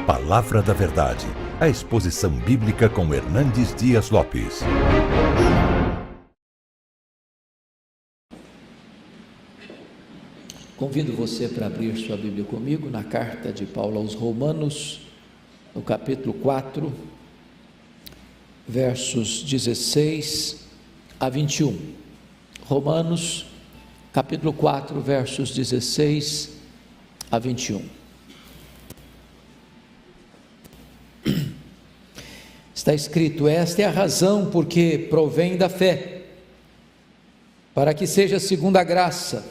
Palavra da Verdade, a exposição bíblica com Hernandes Dias Lopes. Convido você para abrir sua Bíblia comigo na carta de Paulo aos Romanos, no capítulo 4, versos 16 a 21. Romanos, capítulo 4, versos 16 a 21. Está escrito: esta é a razão porque provém da fé, para que seja segundo a graça,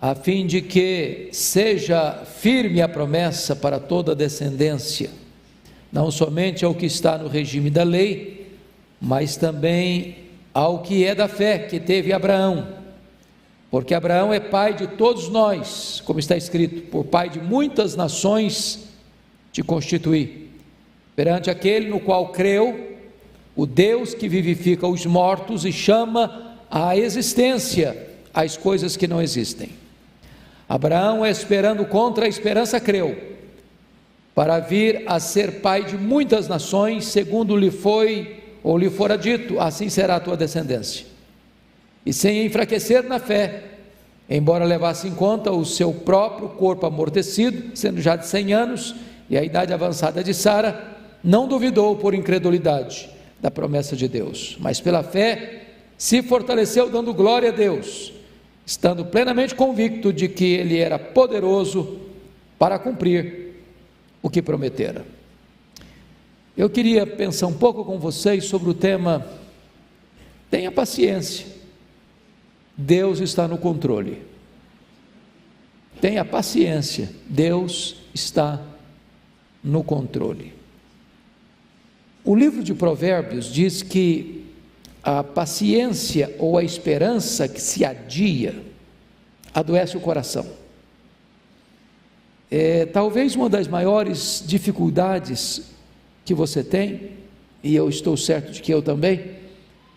a fim de que seja firme a promessa para toda a descendência, não somente ao que está no regime da lei, mas também ao que é da fé que teve Abraão, porque Abraão é pai de todos nós, como está escrito: por pai de muitas nações te constituí, perante aquele no qual creu, o Deus que vivifica os mortos e chama à existência as coisas que não existem. Abraão, esperando contra a esperança, creu, para vir a ser pai de muitas nações, segundo lhe foi ou lhe fora dito: assim será a tua descendência. E sem enfraquecer na fé, embora levasse em conta o seu próprio corpo amortecido, sendo já de 100 anos, e a idade avançada de Sara, não duvidou por incredulidade da promessa de Deus, mas pela fé se fortaleceu, dando glória a Deus, estando plenamente convicto de que Ele era poderoso para cumprir o que prometera. Eu queria pensar um pouco com vocês sobre o tema: tenha paciência, Deus está no controle. Tenha paciência, Deus está no controle. O livro de Provérbios diz que a paciência ou a esperança que se adia adoece o coração. Talvez uma das maiores dificuldades que você tem, e eu estou certo de que eu também,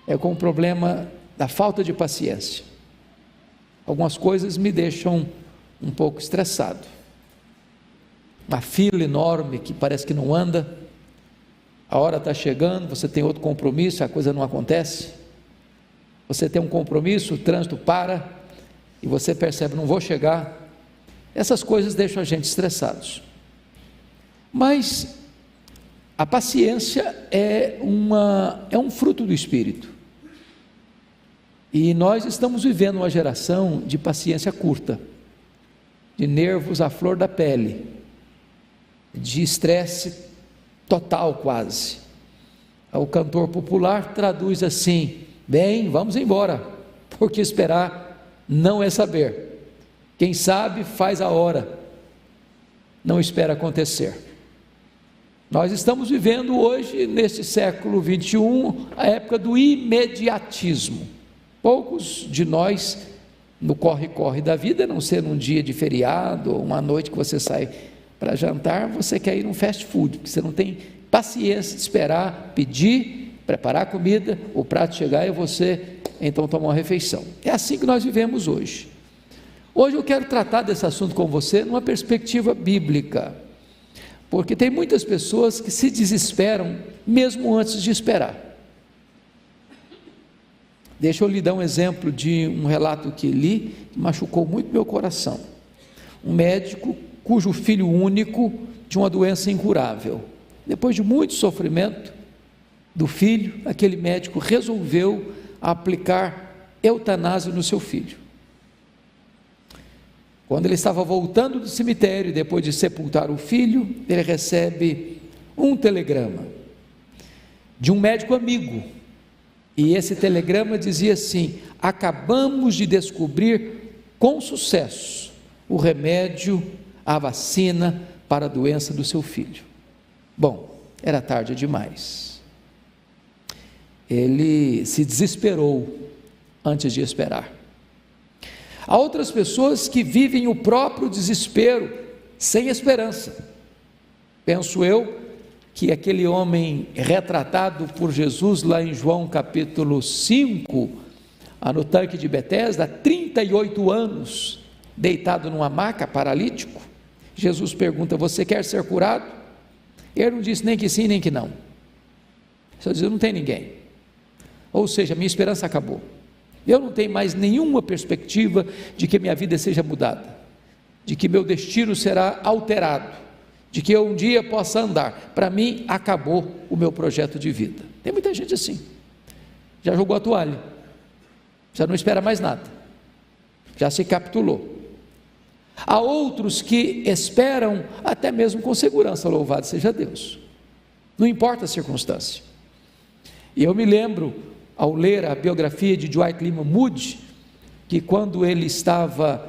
é com o problema da falta de paciência. Algumas coisas me deixam um pouco estressado. Uma fila enorme que parece que não anda, a hora está chegando, você tem outro compromisso, a coisa não acontece. Você tem um compromisso, o trânsito para, e você percebe: não vou chegar. Essas coisas deixam a gente estressados. Mas a paciência é um fruto do Espírito. E nós estamos vivendo uma geração de paciência curta, de nervos à flor da pele, de estresse total quase. O cantor popular traduz assim: bem, vamos embora, porque esperar não é saber. Quem sabe faz a hora, não espera acontecer. Nós estamos vivendo hoje, neste século 21, a época do imediatismo. Poucos de nós, no corre-corre da vida, a não ser num dia de feriado, ou uma noite que você sai para jantar, você quer ir num fast food, porque você não tem paciência de esperar, pedir, preparar a comida, o prato chegar e você então tomar uma refeição. É assim que nós vivemos hoje. Hoje eu quero tratar desse assunto com você numa perspectiva bíblica, porque tem muitas pessoas que se desesperam mesmo antes de esperar. Deixa eu lhe dar um exemplo de um relato que li, que machucou muito meu coração. Um médico cujo filho único tinha uma doença incurável. Depois de muito sofrimento do filho, aquele médico resolveu aplicar eutanásia no seu filho. Quando ele estava voltando do cemitério, depois de sepultar o filho, ele recebe um telegrama de um médico amigo, e esse telegrama dizia assim: acabamos de descobrir com sucesso o remédio, a vacina para a doença do seu filho. Bom, era tarde demais. Ele se desesperou antes de esperar. Há outras pessoas que vivem o próprio desespero, sem esperança. Penso eu que aquele homem retratado por Jesus lá em João capítulo 5, no tanque de Betesda, há 38 anos, deitado numa maca, paralítico, Jesus pergunta: você quer ser curado? Ele não disse nem que sim, nem que não. Só disse: não tem ninguém. Ou seja, minha esperança acabou. Eu não tenho mais nenhuma perspectiva de que minha vida seja mudada, de que meu destino será alterado, de que eu um dia possa andar. Para mim, acabou o meu projeto de vida. Tem muita gente assim, já jogou a toalha, já não espera mais nada, já se capitulou. Há outros que esperam até mesmo com segurança, louvado seja Deus, não importa a circunstância. E eu me lembro, ao ler a biografia de Dwight Lyman Moody, que quando ele estava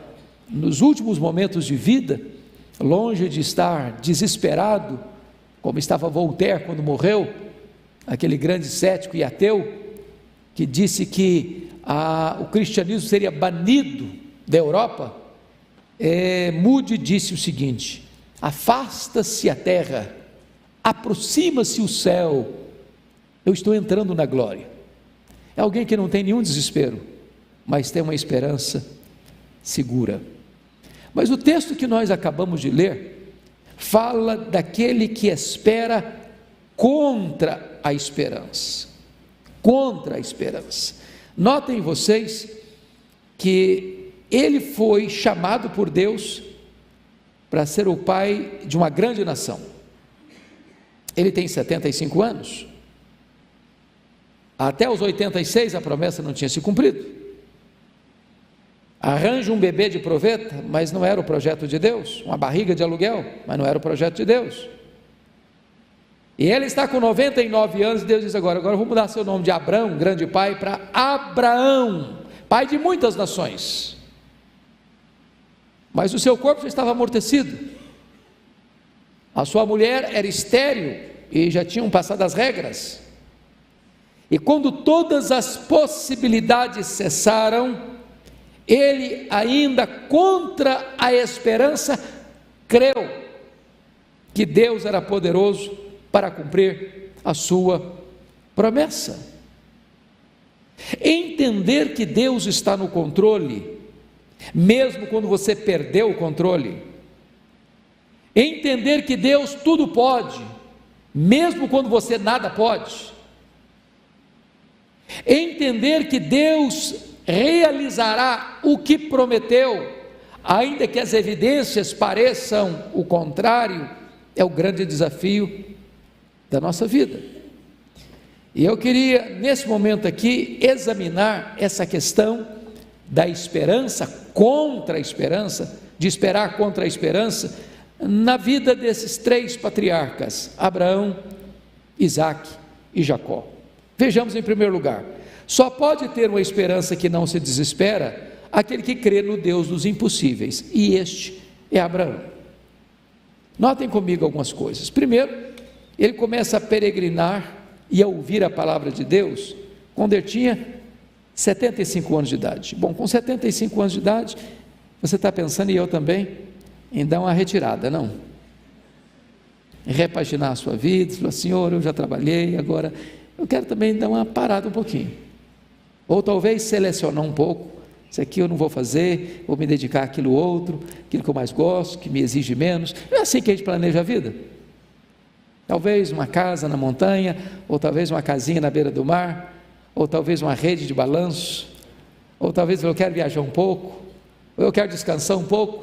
nos últimos momentos de vida, longe de estar desesperado, como estava Voltaire quando morreu, aquele grande cético e ateu, que disse que o cristianismo seria banido da Europa, Moody disse o seguinte: afasta-se a terra, aproxima-se o céu, eu estou entrando na glória. É alguém que não tem nenhum desespero, mas tem uma esperança segura. Mas o texto que nós acabamos de ler fala daquele que espera contra a esperança. Contra a esperança. Notem vocês que ele foi chamado por Deus para ser o pai de uma grande nação. Ele tem 75 anos. Até os 86 a promessa não tinha se cumprido. Arranja um bebê de proveta, mas não era o projeto de Deus. Uma barriga de aluguel, mas não era o projeto de Deus. E ele está com 99 anos, e Deus diz agora eu vou mudar seu nome de Abrão, grande pai, para Abraão, pai de muitas nações. Mas o seu corpo já estava amortecido. A sua mulher era estéril e já tinham passado as regras. E quando todas as possibilidades cessaram, ele ainda contra a esperança creu que Deus era poderoso para cumprir a sua promessa. Entender que Deus está no controle, mesmo quando você perdeu o controle. Entender que Deus tudo pode, mesmo quando você nada pode. Entender que Deus realizará o que prometeu, ainda que as evidências pareçam o contrário, é o grande desafio da nossa vida. E eu queria nesse momento aqui examinar essa questão da esperança contra a esperança, de esperar contra a esperança, na vida desses três patriarcas, Abraão, Isaque e Jacó. Vejamos em primeiro lugar, só pode ter uma esperança que não se desespera aquele que crê no Deus dos impossíveis, e este é Abraão. Notem comigo algumas coisas. Primeiro, ele começa a peregrinar e a ouvir a palavra de Deus quando ele tinha 75 anos de idade. Bom, com 75 anos de idade, você está pensando, e eu também, em dar uma retirada, não? Repaginar a sua vida, falar: Senhor, eu já trabalhei, agora eu quero também dar uma parada um pouquinho, ou talvez selecionar um pouco, isso aqui eu não vou fazer, vou me dedicar àquilo outro, aquilo que eu mais gosto, que me exige menos. Não é assim que a gente planeja a vida? Talvez uma casa na montanha, ou talvez uma casinha na beira do mar, ou talvez uma rede de balanço, ou talvez eu quero viajar um pouco, ou eu quero descansar um pouco.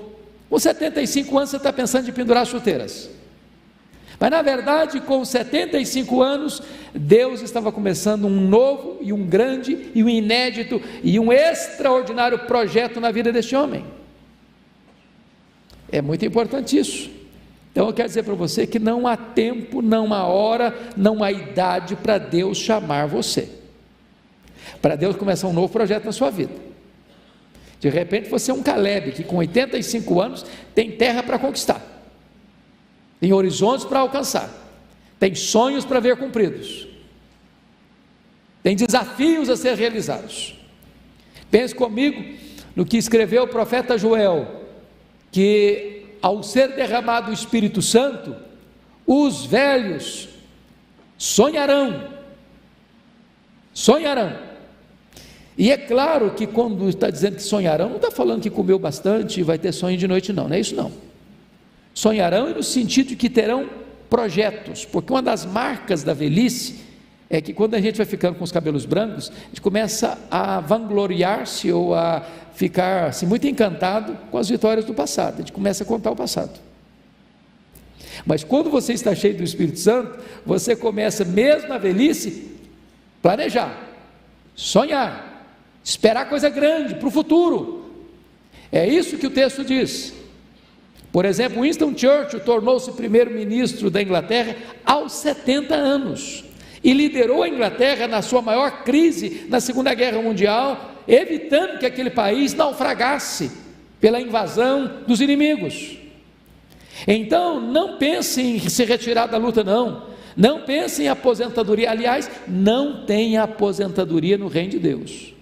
Com 75 anos você está pensando em pendurar chuteiras. Mas na verdade, com 75 anos, Deus estava começando um novo e um grande e um inédito e um extraordinário projeto na vida deste homem. É muito importante isso. Então eu quero dizer para você que não há tempo, não há hora, não há idade para Deus chamar você, para Deus começar um novo projeto na sua vida. De repente você é um Caleb que com 85 anos tem terra para conquistar, tem horizontes para alcançar, tem sonhos para ver cumpridos, tem desafios a ser realizados. Pense comigo no que escreveu o profeta Joel, que ao ser derramado o Espírito Santo, os velhos sonharão. E é claro que quando está dizendo que sonharão, não está falando que comeu bastante e vai ter sonho de noite, não é isso não. Sonharão e no sentido de que terão projetos, porque uma das marcas da velhice é que quando a gente vai ficando com os cabelos brancos, a gente começa a vangloriar-se ou a ficar assim, muito encantado com as vitórias do passado, a gente começa a contar o passado. Mas quando você está cheio do Espírito Santo, você começa mesmo na velhice, planejar, sonhar, esperar coisa grande para o futuro. É isso que o texto diz. Por exemplo, Winston Churchill tornou-se primeiro-ministro da Inglaterra aos 70 anos e liderou a Inglaterra na sua maior crise na Segunda Guerra Mundial, evitando que aquele país naufragasse pela invasão dos inimigos. Então, não pense em se retirar da luta, não pense em aposentadoria. Aliás, não tem aposentadoria no reino de Deus.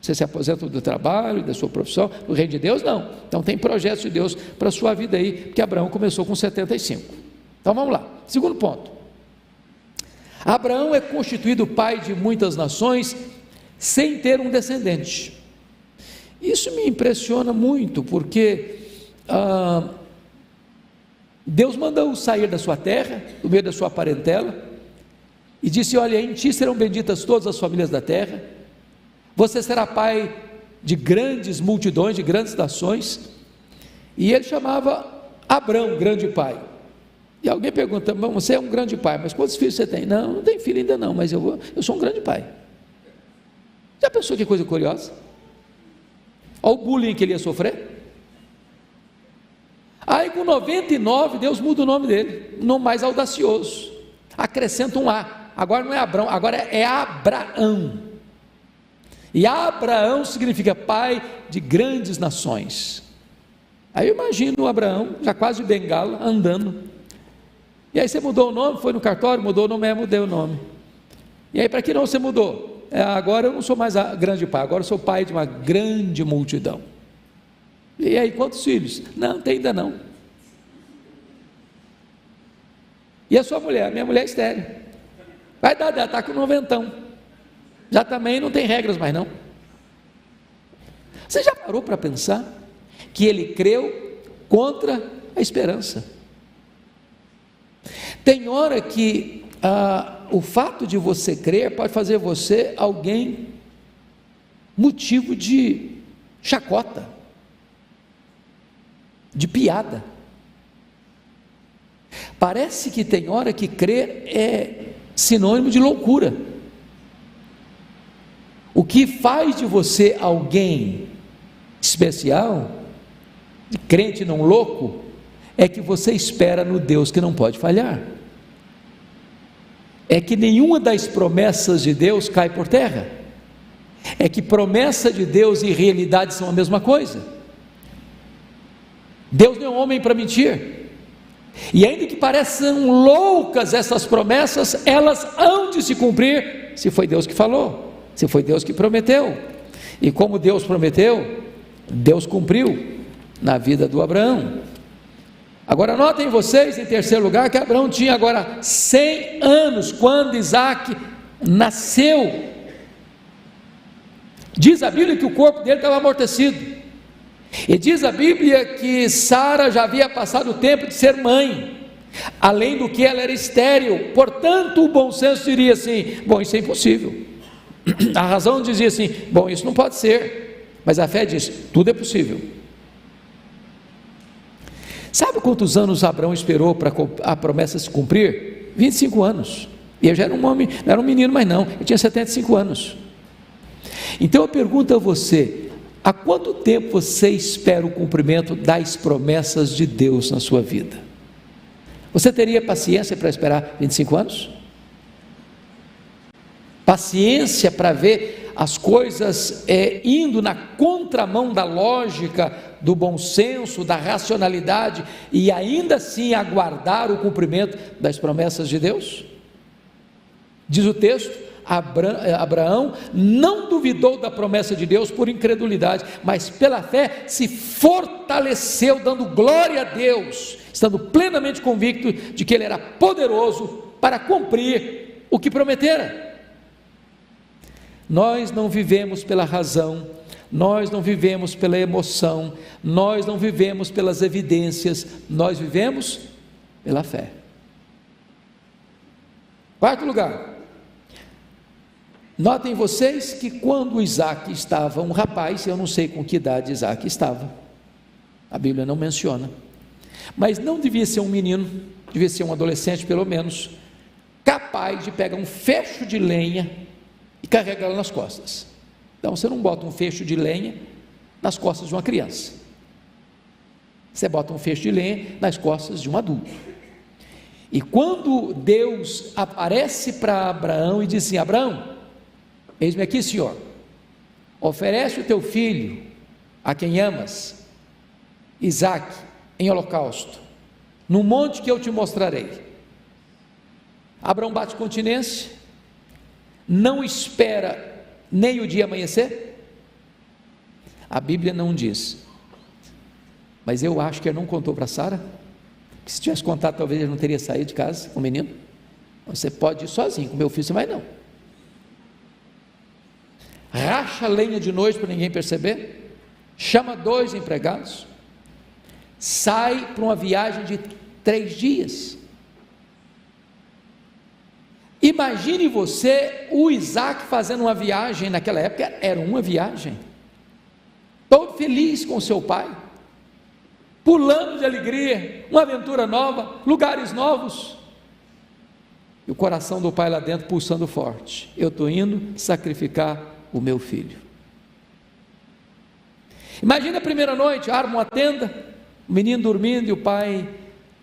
Você se aposenta do trabalho, da sua profissão, no reino de Deus não. Então tem projetos de Deus para a sua vida aí, porque Abraão começou com 75. Então vamos lá, segundo ponto. Abraão é constituído pai de muitas nações sem ter um descendente. Isso me impressiona muito, porque Deus mandou sair da sua terra, do meio da sua parentela, e disse: olha, em ti serão benditas todas as famílias da terra, você será pai de grandes multidões, de grandes nações. E ele chamava Abrão, grande pai. E alguém pergunta: você é um grande pai, mas quantos filhos você tem? Não tenho filho ainda não, mas eu sou um grande pai. Já pensou que coisa curiosa? Olha o bullying que ele ia sofrer. Aí com 99 Deus muda o nome dele, nome mais audacioso, acrescenta um A, agora não é Abrão, agora é Abraão. E Abraão significa pai de grandes nações. Aí eu imagino o Abraão, já quase bengala, andando, e aí você mudou o nome, foi no cartório, mudou o nome, mudei o nome. E aí para que não você mudou? Agora eu não sou mais grande pai, agora eu sou pai de uma grande multidão. E aí, quantos filhos? Não, tem ainda não. E a sua mulher? Minha mulher é estéril. Vai dar, ela está com 90. Já também não tem regras mais não. Você já parou para pensar que ele creu contra a esperança? Tem hora que o fato de você crer pode fazer você alguém motivo de chacota, de piada. Parece que tem hora que crer é sinônimo de loucura. O que faz de você alguém especial, de crente não louco, é que você espera no Deus que não pode falhar. É que nenhuma das promessas de Deus cai por terra. É que promessa de Deus e realidade são a mesma coisa. Deus não é um homem para mentir, e ainda que pareçam loucas essas promessas, elas hão de se cumprir, se foi Deus que falou, se foi Deus que prometeu. E como Deus prometeu, Deus cumpriu na vida do Abraão. Agora notem vocês, em terceiro lugar, que Abraão tinha agora 100 anos quando Isaac nasceu. Diz a Bíblia que o corpo dele estava amortecido. E diz a Bíblia que Sara já havia passado o tempo de ser mãe, além do que ela era estéril. Portanto, o bom senso diria assim: bom, isso é impossível. A razão dizia assim: bom, isso não pode ser. Mas a fé diz: tudo é possível. Sabe quantos anos Abraão esperou para a promessa se cumprir? 25 anos. E eu já era um homem, não era um menino mais não, eu tinha 75 anos. Então eu pergunto a você: há quanto tempo você espera o cumprimento das promessas de Deus na sua vida? Você teria paciência para esperar 25 anos? Paciência para ver as coisas indo na contramão da lógica, do bom senso, da racionalidade, e ainda assim aguardar o cumprimento das promessas de Deus? Diz o texto: Abraão não duvidou da promessa de Deus por incredulidade, mas pela fé se fortaleceu, dando glória a Deus, estando plenamente convicto de que Ele era poderoso para cumprir o que prometera. Nós não vivemos pela razão, nós não vivemos pela emoção, nós não vivemos pelas evidências, nós vivemos pela fé. Quarto lugar, notem vocês que quando Isaac estava um rapaz, eu não sei com que idade Isaac estava, a Bíblia não menciona, mas não devia ser um menino, devia ser um adolescente pelo menos, capaz de pegar um fecho de lenha e carregá-lo nas costas. Então você não bota um fecho de lenha nas costas de uma criança, você bota um fecho de lenha nas costas de um adulto. E quando Deus aparece para Abraão e diz assim: Abraão, eis-me aqui, Senhor, oferece o teu filho, a quem amas, Isaque, em holocausto, no monte que eu te mostrarei. Abraão bate continência, não espera nem o dia amanhecer. A Bíblia não diz, mas eu acho que ele não contou para Sara, que se tivesse contado talvez ele não teria saído de casa com o menino. Você pode ir sozinho, com meu filho você vai não. Racha a lenha de noite para ninguém perceber, chama 2 empregados, sai para uma viagem de 3 dias. Imagine você, o Isaac fazendo uma viagem, naquela época era uma viagem, todo feliz com seu pai, pulando de alegria, uma aventura nova, lugares novos, e o coração do pai lá dentro pulsando forte: eu estou indo sacrificar o meu filho. Imagina a primeira noite, arma uma tenda, o menino dormindo e o pai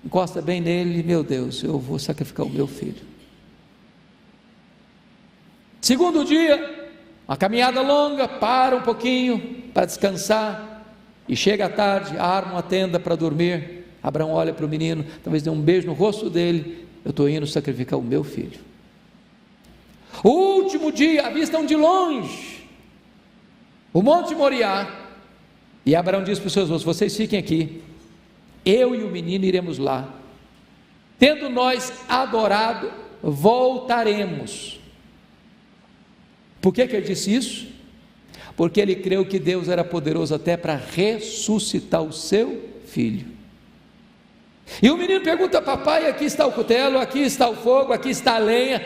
encosta bem nele: meu Deus, eu vou sacrificar o meu filho. Segundo dia, uma caminhada longa, para um pouquinho para descansar, e chega à tarde, arma uma tenda para dormir. Abraão olha para o menino, talvez dê um beijo no rosto dele: eu estou indo sacrificar o meu filho. O último dia, avistam de longe o Monte Moriá, e Abraão diz para os seus moços: vocês fiquem aqui, eu e o menino iremos lá, tendo nós adorado, voltaremos. Por que ele disse isso? Porque ele creu que Deus era poderoso até para ressuscitar o seu filho. E o menino pergunta: papai, aqui está o cutelo, aqui está o fogo, aqui está a lenha,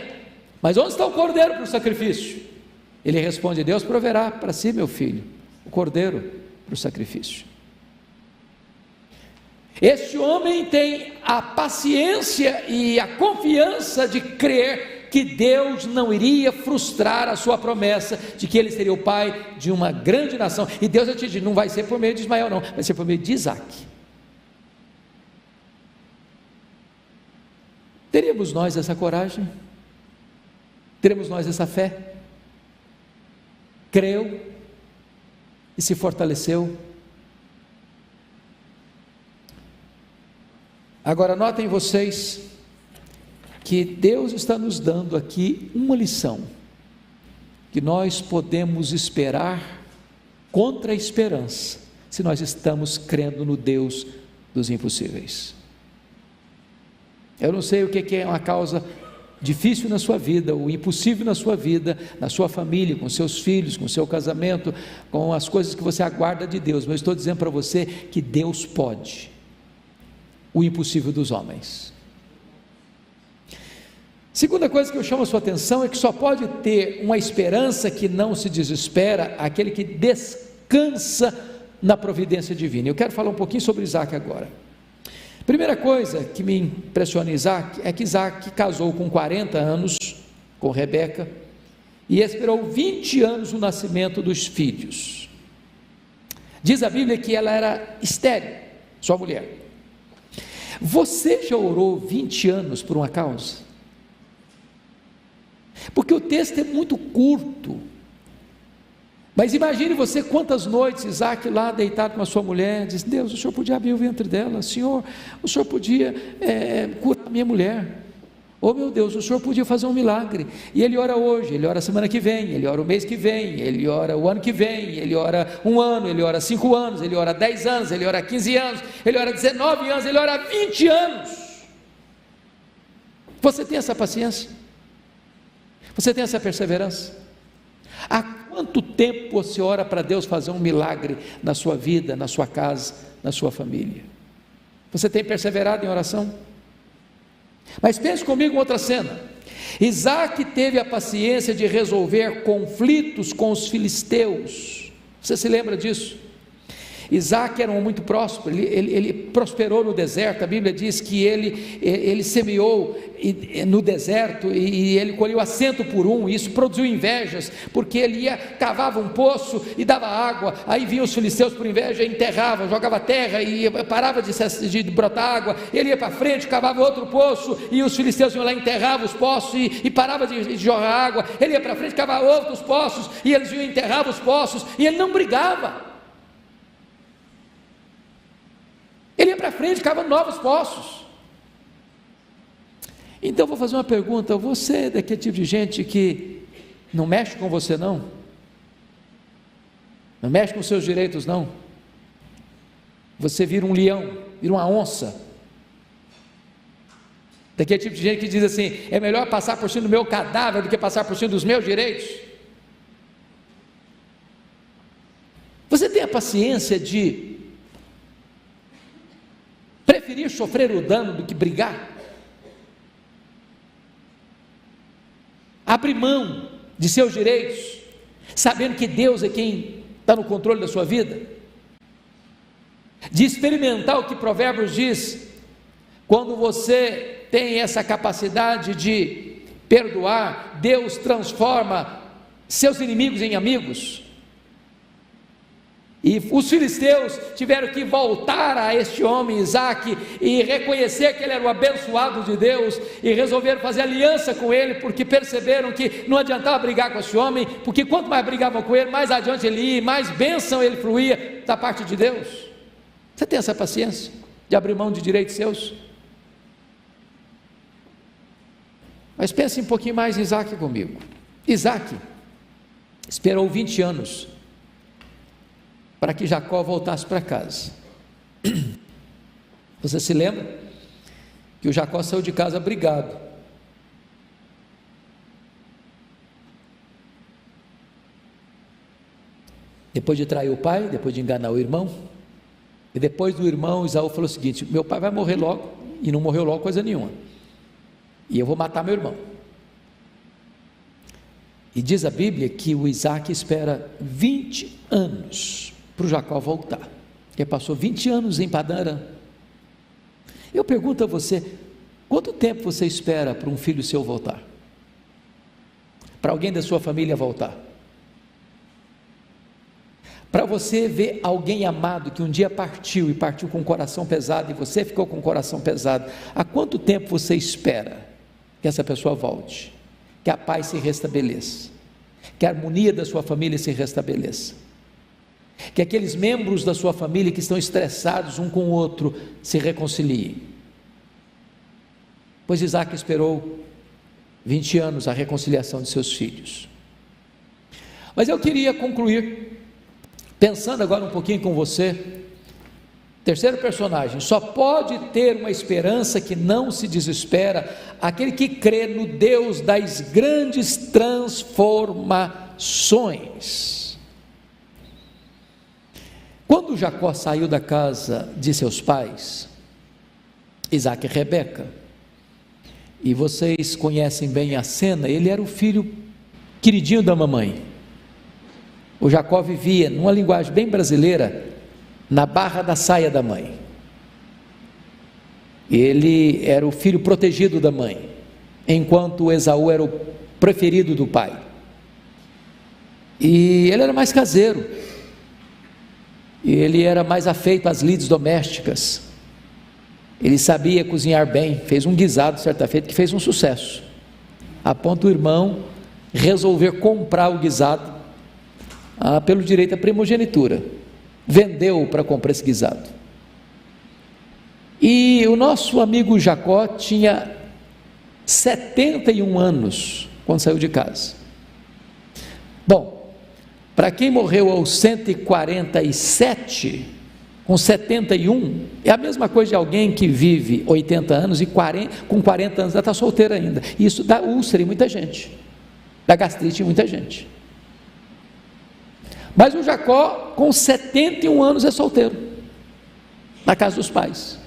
mas onde está o cordeiro para o sacrifício? Ele responde: Deus proverá para si, meu filho, o cordeiro para o sacrifício. Este homem tem a paciência e a confiança de crer que Deus não iria frustrar a sua promessa de que ele seria o pai de uma grande nação. E Deus já te diz: não vai ser por meio de Ismael não, vai ser por meio de Isaque. Teremos nós essa coragem? Teremos nós essa fé? Creu e se fortaleceu? Agora notem vocês que Deus está nos dando aqui uma lição, que nós podemos esperar contra a esperança, se nós estamos crendo no Deus dos impossíveis. Eu não sei o que é uma causa difícil na sua vida, o impossível na sua vida, na sua família, com seus filhos, com seu casamento, com as coisas que você aguarda de Deus, mas estou dizendo para você que Deus pode o impossível dos homens. Segunda coisa que eu chamo a sua atenção é que só pode ter uma esperança que não se desespera aquele que descansa na providência divina. Eu quero falar um pouquinho sobre Isaac agora. Primeira coisa que me impressiona em Isaac é que Isaac casou com 40 anos com Rebeca e esperou 20 anos o nascimento dos filhos. Diz a Bíblia que ela era estéril, sua mulher. Você já orou 20 anos por uma causa? Porque o texto é muito curto, mas imagine você quantas noites Isaac lá deitado com a sua mulher, diz: Deus, o Senhor podia abrir o ventre dela, Senhor, o Senhor podia curar a minha mulher, oh meu Deus, o Senhor podia fazer um milagre. E ele ora hoje, ele ora a semana que vem, ele ora o mês que vem, ele ora o ano que vem, ele ora um ano, ele ora 5 anos, ele ora 10 anos, ele ora 15 anos, ele ora 19 anos, ele ora 20 anos. Você tem essa paciência? Você tem essa perseverança? Há quanto tempo você ora para Deus fazer um milagre na sua vida, na sua casa, na sua família? Você tem perseverado em oração? Mas pense comigo em outra cena. Isaac teve a paciência de resolver conflitos com os filisteus. Você se lembra disso? Isaac era um homem muito próspero, ele prosperou no deserto. A Bíblia diz que ele semeou no deserto e ele colheu a 100 por um. Isso produziu invejas, porque ele cavava um poço e dava água, aí vinham os filisteus por inveja, enterravam, jogava terra e parava de brotar água. Ele ia para frente, cavava outro poço e os filisteus iam lá, enterravam os poços e parava de jogar água. Ele ia para frente, cavava outros poços e eles iam enterrar os poços, e ele não brigava. Ele ia para frente, cavava novos poços. Então vou fazer uma pergunta: você é daquele tipo de gente que não mexe com você não? Não mexe com seus direitos não? Você vira um leão, vira uma onça. Daquele tipo de gente que diz assim: é melhor passar por cima do meu cadáver do que passar por cima dos meus direitos. Você tem a paciência de preferir sofrer o dano do que brigar? Abrir mão de seus direitos, sabendo que Deus é quem está no controle da sua vida? De experimentar o que Provérbios diz: quando você tem essa capacidade de perdoar, Deus transforma seus inimigos em amigos. E os filisteus tiveram que voltar a este homem Isaac e reconhecer que ele era o abençoado de Deus, e resolveram fazer aliança com ele, porque perceberam que não adiantava brigar com esse homem, porque quanto mais brigavam com ele, mais adiante ele ia, mais bênção ele fluía da parte de Deus. Você tem essa paciência de abrir mão de direitos seus? Mas pense um pouquinho mais em Isaac comigo. Isaac esperou 20 anos para que Jacó voltasse para casa. Você se lembra que o Jacó saiu de casa brigado. Depois de trair o pai, depois de enganar o irmão, e depois do irmão, Esaú falou o seguinte: meu pai vai morrer logo, e não morreu logo coisa nenhuma, e eu vou matar meu irmão. E diz a Bíblia que o Isaac espera 20 anos para o Jacó voltar, que passou 20 anos em Padã Arã. Eu pergunto a você: quanto tempo você espera para um filho seu voltar? Para alguém da sua família voltar? Para você ver alguém amado que um dia partiu, e partiu com o coração pesado, e você ficou com o coração pesado, há quanto tempo você espera que essa pessoa volte, que a paz se restabeleça, que a harmonia da sua família se restabeleça, que aqueles membros da sua família que estão estressados um com o outro se reconciliem? Pois Isaac esperou 20 anos a reconciliação de seus filhos. Mas eu queria concluir pensando agora um pouquinho com você. Terceiro personagem: só pode ter uma esperança que não se desespera aquele que crê no Deus das grandes transformações. Quando Jacó saiu da casa de seus pais, Isaac e Rebeca, e vocês conhecem bem a cena, ele era o filho queridinho da mamãe. O Jacó vivia, numa linguagem bem brasileira, na barra da saia da mãe. Ele era o filho protegido da mãe, enquanto o Esaú era o preferido do pai. E ele era mais caseiro, e ele era mais afeito às lides domésticas. Ele sabia cozinhar bem, fez um guisado certa feita que fez um sucesso, a ponto do irmão resolver comprar o guisado pelo direito à primogenitura. Vendeu para comprar esse guisado. E o nosso amigo Jacó tinha 71 anos quando saiu de casa. Bom, para quem morreu aos 147, com 71, é a mesma coisa de alguém que vive 80 anos e com 40 anos já está solteiro ainda. Isso dá úlcera em muita gente, dá gastrite em muita gente. Mas o Jacó, com 71 anos, é solteiro, na casa dos pais.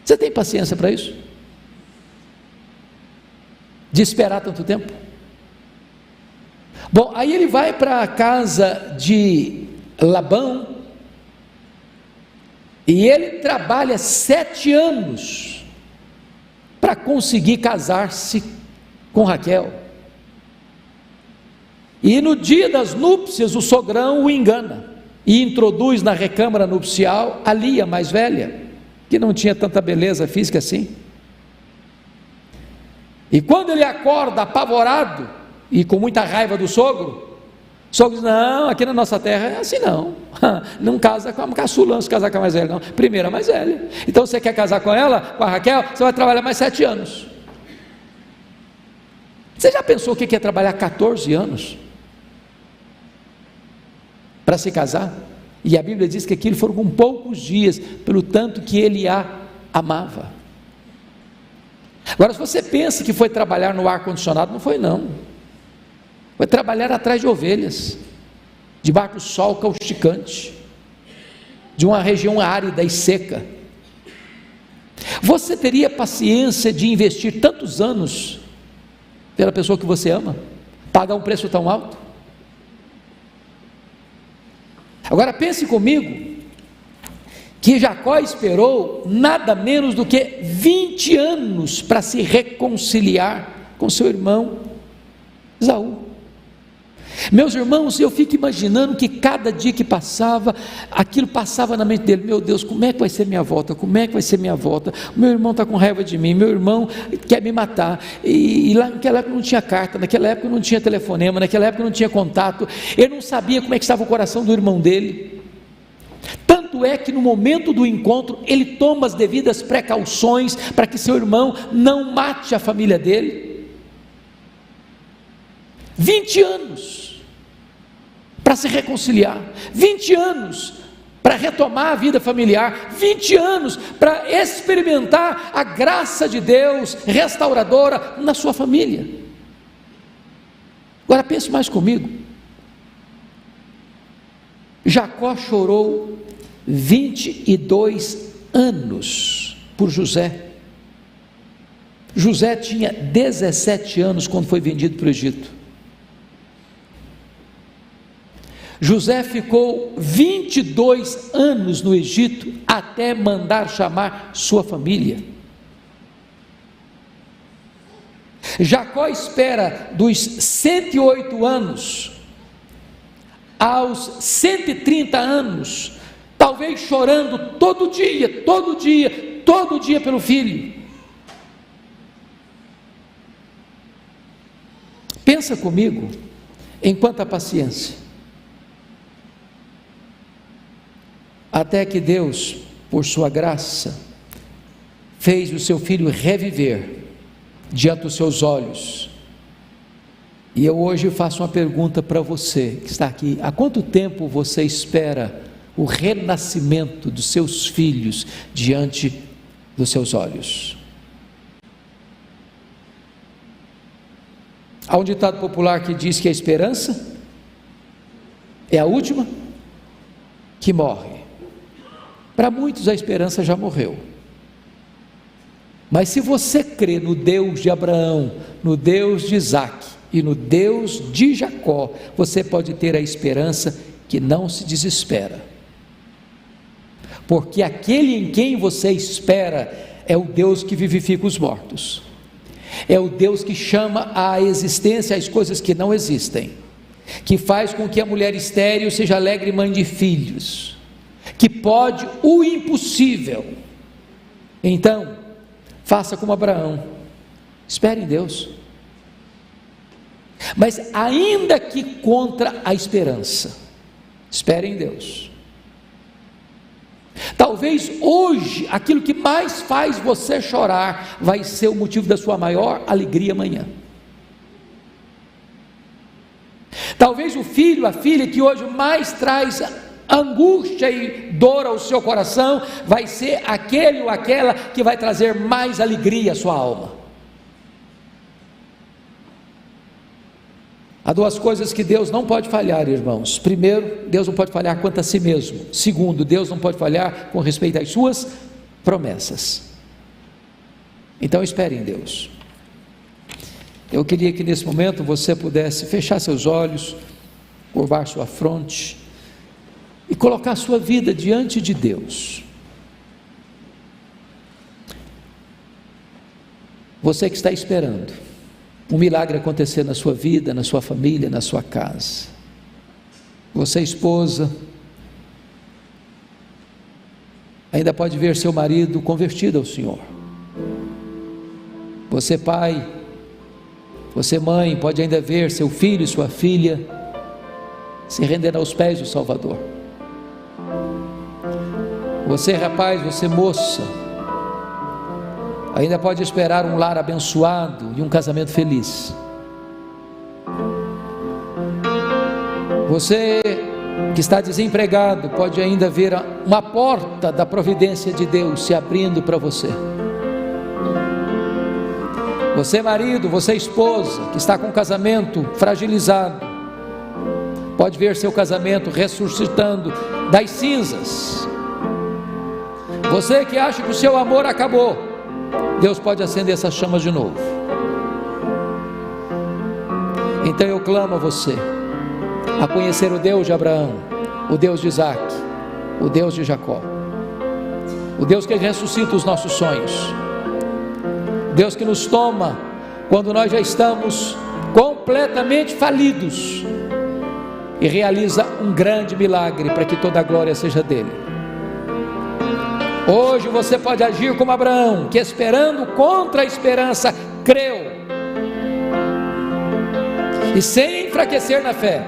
Você tem paciência para isso? De esperar tanto tempo? Bom, aí ele vai para a casa de Labão, e ele trabalha 7 anos para conseguir casar-se com Raquel. E no dia das núpcias, o sogrão o engana e introduz na recâmara nupcial a Lia, mais velha, que não tinha tanta beleza física assim. E quando ele acorda apavorado e com muita raiva do sogro, o sogro diz: não, aqui na nossa terra é assim não, não casa com a caçula, não se casar com a mais velha não, primeiro a mais velha. Então você quer casar com ela, com a Raquel, você vai trabalhar mais 7 anos. Você já pensou o que é trabalhar 14 anos para se casar? E a Bíblia diz que aquilo foram com poucos dias, pelo tanto que ele a amava. Agora, se você pensa que foi trabalhar no ar-condicionado, não foi não, foi trabalhar atrás de ovelhas, debaixo do sol causticante, de uma região árida e seca. Você teria paciência de investir tantos anos pela pessoa que você ama, pagar um preço tão alto? Agora pense comigo, que Jacó esperou nada menos do que 20 anos para se reconciliar com seu irmão Esaú. Meus irmãos, eu fico imaginando que cada dia que passava, aquilo passava na mente dele: meu Deus, como é que vai ser minha volta? Como é que vai ser minha volta? Meu irmão está com raiva de mim, meu irmão quer me matar, e lá naquela época não tinha carta, naquela época não tinha telefonema, naquela época não tinha contato, ele não sabia como é que estava o coração do irmão dele. Tanto é que no momento do encontro, ele toma as devidas precauções para que seu irmão não mate a família dele. 20 anos para se reconciliar, 20 anos para retomar a vida familiar, 20 anos para experimentar a graça de Deus restauradora na sua família. Agora pense mais comigo. Jacó chorou 22 anos por José. José tinha 17 anos quando foi vendido para o Egito. José ficou 22 anos no Egito até mandar chamar sua família. Jacó espera dos 108 anos aos 130 anos, talvez chorando todo dia pelo filho. Pensa comigo em quanta paciência. Até que Deus, por sua graça, fez o seu filho reviver diante dos seus olhos. E eu hoje faço uma pergunta para você que está aqui: há quanto tempo você espera o renascimento dos seus filhos diante dos seus olhos? Há um ditado popular que diz que a esperança é a última que morre. Para muitos a esperança já morreu, mas se você crê no Deus de Abraão, no Deus de Isaac e no Deus de Jacó, você pode ter a esperança que não se desespera, porque aquele em quem você espera é o Deus que vivifica os mortos, é o Deus que chama à existência as coisas que não existem, que faz com que a mulher estéril seja alegre mãe de filhos, que pode o impossível. Então, faça como Abraão, espere em Deus, mas ainda que contra a esperança, espere em Deus. Talvez hoje, aquilo que mais faz você chorar, vai ser o motivo da sua maior alegria amanhã. Talvez o filho, a filha que hoje mais traz angústia e dor ao seu coração, vai ser aquele ou aquela que vai trazer mais alegria à sua alma. Há duas coisas que Deus não pode falhar, irmãos. Primeiro, Deus não pode falhar quanto a si mesmo. Segundo, Deus não pode falhar com respeito às suas promessas. Então espere em Deus. Eu queria que nesse momento você pudesse fechar seus olhos, curvar sua fronte e colocar a sua vida diante de Deus. Você que está esperando um milagre acontecer na sua vida, na sua família, na sua casa. Você, esposa, ainda pode ver seu marido convertido ao Senhor. Você, pai, você, mãe, pode ainda ver seu filho e sua filha se rendendo aos pés do Salvador. Você, rapaz, você, moça, ainda pode esperar um lar abençoado e um casamento feliz. Você que está desempregado pode ainda ver uma porta da providência de Deus se abrindo para você. Você, marido, você, esposa, que está com o casamento fragilizado, pode ver seu casamento ressuscitando das cinzas. Você que acha que o seu amor acabou, Deus pode acender essas chamas de novo. Então eu clamo a você a conhecer o Deus de Abraão, o Deus de Isaac, o Deus de Jacó, o Deus que ressuscita os nossos sonhos, Deus que nos toma quando nós já estamos completamente falidos e realiza um grande milagre para que toda a glória seja dele. Hoje você pode agir como Abraão, que esperando contra a esperança, creu, e sem enfraquecer na fé,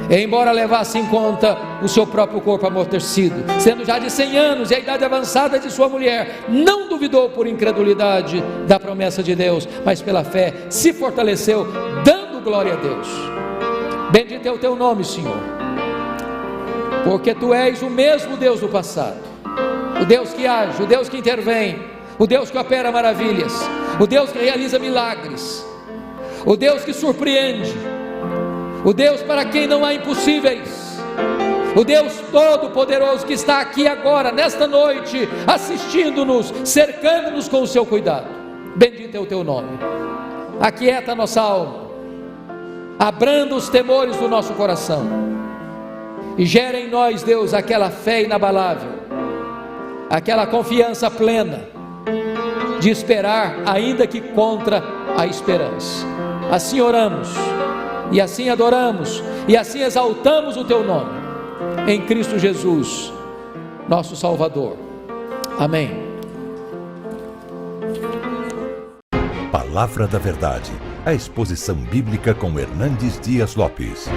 embora levasse em conta o seu próprio corpo amortecido, sendo já de 100 anos e a idade avançada de sua mulher, não duvidou por incredulidade da promessa de Deus, mas pela fé se fortaleceu, dando glória a Deus. Bendito é o teu nome, Senhor, porque tu és o mesmo Deus do passado, o Deus que age, o Deus que intervém, o Deus que opera maravilhas, o Deus que realiza milagres, o Deus que surpreende, o Deus para quem não há impossíveis, o Deus todo-poderoso que está aqui agora, nesta noite, assistindo-nos, cercando-nos com o seu cuidado. Bendito é o teu nome. Aquieta a nossa alma, abranda os temores do nosso coração e gera em nós, Deus, aquela fé inabalável, aquela confiança plena de esperar, ainda que contra a esperança. Assim oramos, e assim adoramos, e assim exaltamos o teu nome, em Cristo Jesus, nosso Salvador. Amém. Palavra da Verdade, a exposição bíblica com Hernandes Dias Lopes.